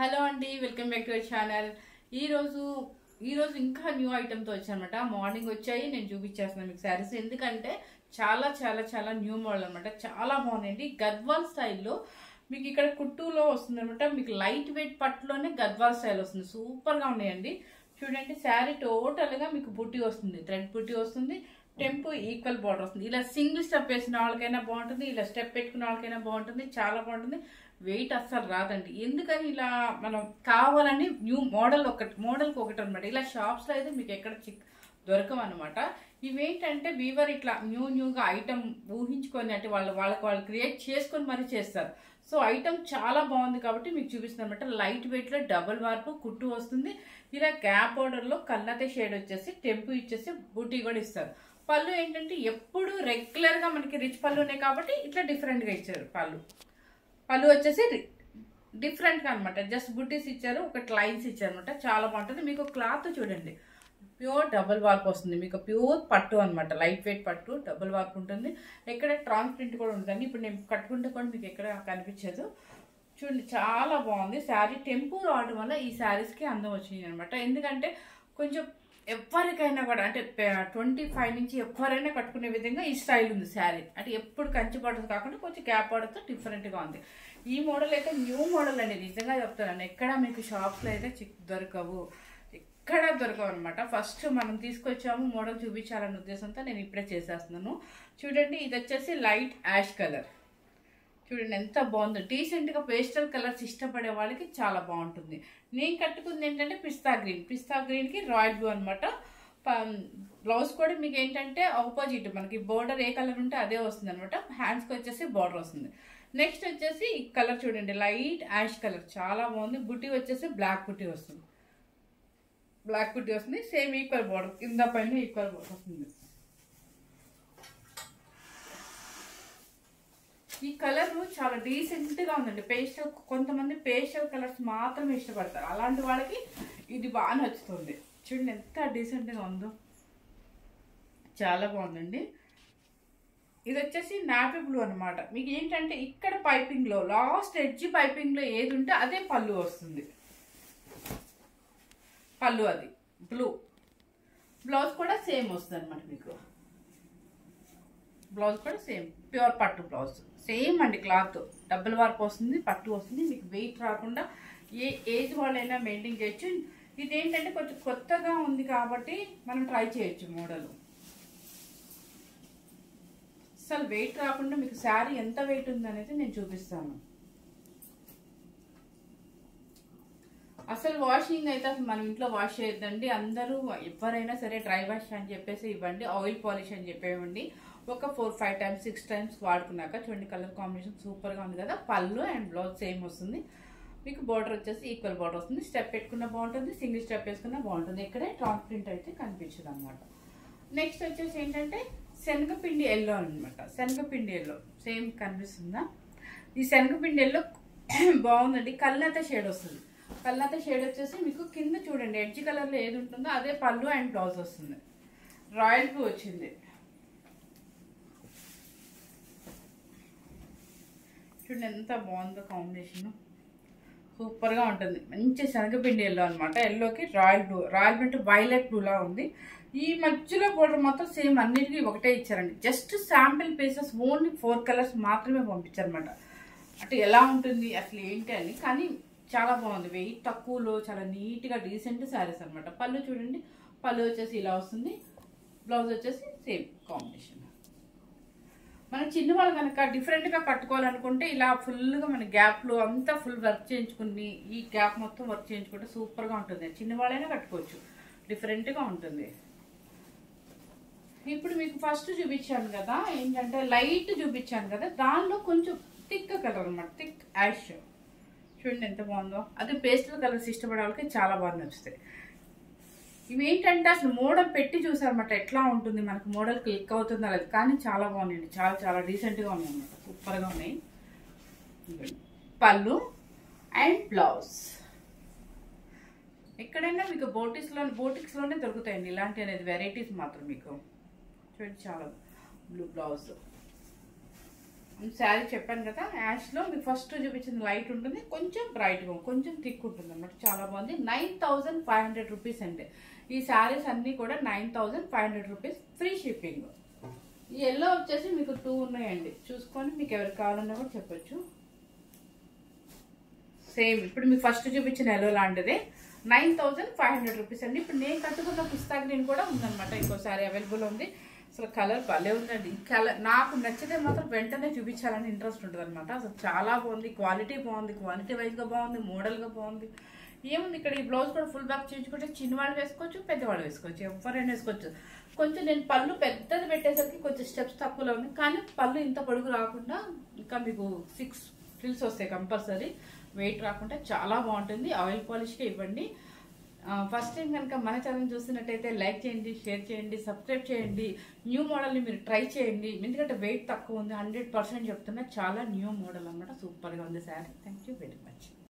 Hello అండి, welcome back to our channel. ఈ రోజు ఇంకా న్యూ ఐటమ్తో వచ్చానమాట. మార్నింగ్ వచ్చాయి, నేను చూపించేస్తున్నాను మీకు శారీస్. ఎందుకంటే చాలా చాలా చాలా న్యూ మోడల్ అనమాట. చాలా బాగుందండి. గద్వాల్ స్టైల్లో మీకు ఇక్కడ కుట్టులో వస్తుంది అనమాట. మీకు లైట్ వెయిట్ పట్టులోనే గద్వాల్ స్టైల్ వస్తుంది. సూపర్గా ఉన్నాయండి. చూడండి, శారీ టోటల్గా మీకు బుట్టి వస్తుంది, థ్రెడ్ బుట్టి వస్తుంది, టెంపో ఈక్వల్ బార్డర్ వస్తుంది. ఇలా సింగిల్ స్టెప్ వేసిన వాళ్ళకైనా బాగుంటుంది, ఇలా స్టెప్ పెట్టుకున్న వాళ్ళకైనా బాగుంటుంది. చాలా బాగుంటుంది. వెయిట్ అస్సలు రాదండి. ఎందుకని ఇలా మనం కావాలని న్యూ మోడల్కి ఒకటి అనమాట. ఇలా షాప్స్లో అయితే మీకు ఎక్కడ దొరకవు అనమాట. ఇవేంటంటే వీవర్ ఇట్లా న్యూగా ఐటమ్ ఊహించుకొని అంటే వాళ్ళు క్రియేట్ చేసుకొని మరీ చేస్తారు. సో ఐటమ్ చాలా బాగుంది కాబట్టి మీకు చూపిస్తుంది అనమాట. లైట్ వెయిట్ లో డబుల్ వార్పు కుట్టు వస్తుంది. ఇలా గ్యాప్ బోర్డర్ లో కల్లాతే షేడ్ వచ్చేసి టెంపు ఇచ్చేసి బూటీ కూడా ఇస్తారు. పళ్ళు ఏంటంటే ఎప్పుడు రెగ్యులర్ గా మనకి రిచ్ పళ్ళునే కాబట్టి ఇట్లా డిఫరెంట్ గా ఇచ్చారు. పళ్ళు వచ్చేసి డిఫరెంట్ గా అనమాట. జస్ట్ బుట్టీస్ ఇచ్చారు, ఒక లైన్స్ ఇచ్చారు అనమాట. చాలా బాగుంటుంది. మీకు క్లాత్ చూడండి, ప్యూర్ డబుల్ వార్ప్ వస్తుంది. మీకు ప్యూర్ పట్టు అనమాట. లైట్ వెయిట్ పట్టు, డబుల్ వార్ప్ ఉంటుంది. ఎక్కడ ట్రాన్స్పరెంట్ కూడా ఉంటుందండి. ఇప్పుడు నేను కట్టుకుంటే కూడా మీకు ఎక్కడ కనిపించదు. చూడండి, చాలా బాగుంది. శారీ టెంపో రావడం వల్ల ఈ శారీస్కి అందం వచ్చింది అనమాట. ఎందుకంటే కొంచెం ఎవరికైనా కూడా అంటే 25 నుంచి ఎవరైనా కట్టుకునే విధంగా ఈ స్టైల్ ఉంది శారీ. అంటే ఎప్పుడు కంచి పడుతుంది కాకుండా కొంచెం గ్యాప్ పడుతూ డిఫరెంట్గా ఉంది. ఈ మోడల్ అయితే న్యూ మోడల్ అండి. నిజంగా చెప్తాను, ఎక్కడ మీకు షాప్స్లో అయితే దొరకవు, ఎక్కడ దొరకవు అనమాట. ఫస్ట్ మనం తీసుకొచ్చాము, మోడల్ చూపించాలన్న ఉద్దేశంతో నేను ఇప్పుడే చేసేస్తున్నాను. చూడండి, ఇది వచ్చేసి లైట్ యాష్ కలర్. చూడండి ఎంత బాగుందో. డీసెంట్గా పేస్టల్ కలర్స్ ఇష్టపడే వాళ్ళకి చాలా బాగుంటుంది. నేను కట్టుకుంది ఏంటంటే పిస్తా గ్రీన్కి రాయల్ బ్లూ అనమాట. బ్లౌజ్ కూడా మీకు ఏంటంటే ఆపోజిట్, మనకి బోర్డర్ ఏ కలర్ ఉంటే అదే వస్తుంది అనమాట. హ్యాండ్స్కి వచ్చేసి బార్డర్ వస్తుంది. నెక్స్ట్ వచ్చేసి ఈ కలర్ చూడండి, లైట్ యాష్ కలర్, చాలా బాగుంది. బుట్టి వచ్చేసి బ్లాక్ బుట్టి వస్తుంది. సేమ్ ఈక్వల్ బార్డర్, కింద పైన ఈక్వల్ బార్డర్ వస్తుంది. ఈ కలర్ చాలా డీసెంట్ గా ఉందండి. కొంతమంది పేస్టల్ కలర్స్ మాత్రమే ఇష్టపడతారు. అలాంటి వాళ్ళకి ఇది బాగా నచ్చుతుంది. చూడండి ఎంత డీసెంట్ గా ఉందో, చాలా బాగుందండి. ఇది వచ్చేసి నాపీ బ్లూ అనమాట. మీకు ఏంటంటే ఇక్కడ పైపింగ్ లో లాస్ట్ ఎడ్జ్ పైపింగ్ లో ఏది ఉంటే అదే పళ్ళు వస్తుంది. పళ్ళు అది బ్లూ. బ్లౌజ్ కూడా సేమ్ వస్తుంది అనమాట. మీకు బ్లౌజ్ కూడా సేమ్ ప్యూర్ పట్టు బ్లౌజ్, సేమ్ అండి. క్లాత్ డబుల్ వార్ప్ వస్తుంది, పట్టు వస్తుంది. మీకు వెయిట్ రాకుండా ఏ ఏజ్ వాళ్ళైనా మెయింటైన్ చేయొచ్చు. ఇదేంటంటే కొంచెం కొత్తగా ఉంది కాబట్టి మనం ట్రై చేయొచ్చు మోడల్. అసలు వెయిట్ రాకుండా మీకు శారీ ఎంత వెయిట్ ఉందనేది నేను చూపిస్తాను. అసలు వాషింగ్ అయితే అసలు మనం ఇంట్లో వాష్ చేయొద్దండి. అందరూ ఎవరైనా సరే డ్రై వాష్ అని చెప్పేసి ఇవ్వండి, ఆయిల్ పాలిష్ అని చెప్పేవ్వండి. ఒక 4-5 టైమ్స్ 6 టైమ్స్ వాడుకున్నాక చూడండి, కలర్ కాంబినేషన్ సూపర్గా ఉంది కదా. పళ్ళు అండ్ బ్లౌజ్ సేమ్ వస్తుంది. మీకు బార్డర్ వచ్చేసి ఈక్వల్ బార్డర్ వస్తుంది. స్టెప్ పెట్టుకున్న బాగుంటుంది, సింగిల్ స్టెప్ వేసుకున్న బాగుంటుంది. ఇక్కడే ట్రాన్స్పరెంట్ అయితే కనిపించదు అనమాట. నెక్స్ట్ వచ్చేసి ఏంటంటే శనగపిండి ఎల్లో అనమాట. శనగపిండి ఎల్లో సేమ్ కనిపిస్తుందా? ఈ శనగపిండి ఎల్లో బాగుందండి. కల్లాత షేడ్ వస్తుంది. కల్లాత షేడ్ వచ్చేసి మీకు కింద చూడండి ఎడ్జ్ కలర్లో ఏది ఉంటుందో అదే పళ్ళు అండ్ బ్లౌజ్ వస్తుంది. రాయల్ బ్లూ వచ్చింది. చూడండి ఎంత బాగుందో కాంబినేషన్, సూపర్గా ఉంటుంది. మంచి శనగపిండి ఎల్లో అనమాట. ఎల్లోకి రాయల్ బ్లూ, అంటే వైలెట్ బ్లూలా ఉంది. ఈ మధ్యలో బోర్డర్ మొత్తం సేమ్ అన్నిటికీ ఒకటే ఇచ్చారండి. Just sample pieces only 4 colours మాత్రమే పంపించారనమాట. అంటే ఎలా ఉంటుంది అసలు ఏంటి అని. కానీ చాలా బాగుంది. వెయిట్ తక్కువలో చాలా నీట్గా డీసెంట్ శారీస్ అనమాట. పళ్ళు చూడండి, పళ్ళు వచ్చేసి ఇలా వస్తుంది. బ్లౌజ్ వచ్చేసి సేమ్ కాంబినేషన్. మన చిన్న వాళ్ళు కనుక డిఫరెంట్గా కట్టుకోవాలనుకుంటే ఇలా ఫుల్గా మన గ్యాప్లో అంతా ఫుల్ వర్క్ చేయించుకుని ఈ గ్యాప్ మొత్తం వర్క్ చేయించుకుంటే సూపర్గా ఉంటుంది. చిన్నవాళ్ళైనా కట్టుకోవచ్చు, డిఫరెంట్గా ఉంటుంది. ఇప్పుడు మీకు ఫస్ట్ చూపించాను కదా ఏంటంటే లైట్ చూపించాను కదా, దానిలో కొంచెం థిక్ కలర్ అనమాట. థిక్ యాష్ చూడండి ఎంత బాగుందో. అదే పేస్టల్ కలర్స్ ఇష్టపడే వాళ్ళకి చాలా బాగా నచ్చుతాయి. ఇవి ఏంటంటే అసలు మోడల్ పెట్టి చూసారన్నమాట ఎట్లా ఉంటుంది, మనకు మోడల్ క్లిక్ అవుతుందా లేదు. కానీ చాలా బాగున్నాయండి, చాలా చాలా డీసెంట్గా ఉన్నాయి అనమాట. సూపర్గా ఉన్నాయి. పళ్ళు అండ్ బ్లౌజ్ ఎక్కడైనా మీకు బోటిక్స్లోనే దొరుకుతాయండి ఇలాంటి అనేది వెరైటీస్ మాత్రం. మీకు చూడండి చాలా బ్లూ బ్లౌజ్, శారీ చెప్పాను కదా, యాష్లో మీకు ఫస్ట్ చూపించిన లైట్ ఉంటుంది, కొంచెం బ్రైట్గా కొంచెం థిక్ ఉంటుంది అన్నమాట. చాలా బాగుంది. 9500 రూపీస్ అండి. ఈ శారీస్ అన్నీ కూడా 9500 రూపీస్, ఫ్రీ షిప్పింగ్. ఈ ఎల్లో వచ్చేసి మీకు 2 ఉన్నాయండి, చూసుకొని మీకు ఎవరికి కావాలన్నా కూడా చెప్పొచ్చు. సేమ్ ఇప్పుడు మీకు ఫస్ట్ చూపించిన ఎల్లో లాంటిదే 9500 రూపీస్ అండి. ఇప్పుడు నేను కట్టుకున్న పిస్తా గ్రీన్ కూడా ఉందన్నమాట, ఇంకోసారి అవైలబుల్ ఉంది. అసలు కలర్ భలే ఉందండి. ఈ కలర్ నాకు నచ్చితే మాత్రం వెంటనే చూపించాలని ఇంట్రెస్ట్ ఉంటుంది అనమాట. అసలు చాలా బాగుంది, క్వాలిటీ బాగుంది, క్వాలిటీ వైజ్గా బాగుంది, మోడల్గా బాగుంది. ఏముంది ఇక్కడ ఈ బ్లౌజ్ కూడా ఫుల్ బ్యాక్ చేయించుకుంటే చిన్నవాళ్ళు వేసుకోవచ్చు, పెద్దవాళ్ళు వేసుకోవచ్చు, ఎవరైనా వేసుకోవచ్చు. కొంచెం నేను పళ్ళు పెద్దది పెట్టేసరికి కొంచెం స్టెప్స్ తక్కువలో ఉంది, కానీ పళ్ళు ఇంత పొడుగు రాకుండా ఇంకా మీకు 6 ఫ్రిల్స్ వస్తాయి కంపల్సరీ, వెయిట్ రాకుండా చాలా బాగుంటుంది. ఆయిల్ పాలిష్గా ఇవ్వండి. ఫస్ట్ టైం కనుక మన ఛానల్ చూస్తున్నట్టయితే లైక్ చేయండి, షేర్ చేయండి, సబ్స్క్రైబ్ చేయండి. న్యూ మోడల్ని మీరు ట్రై చేయండి, ఎందుకంటే వెయిట్ తక్కువ ఉంది, 100% చెప్తున్నా. చాలా న్యూ మోడల్ అన్నమాట, సూపర్గా ఉంది sari. Thank you very much.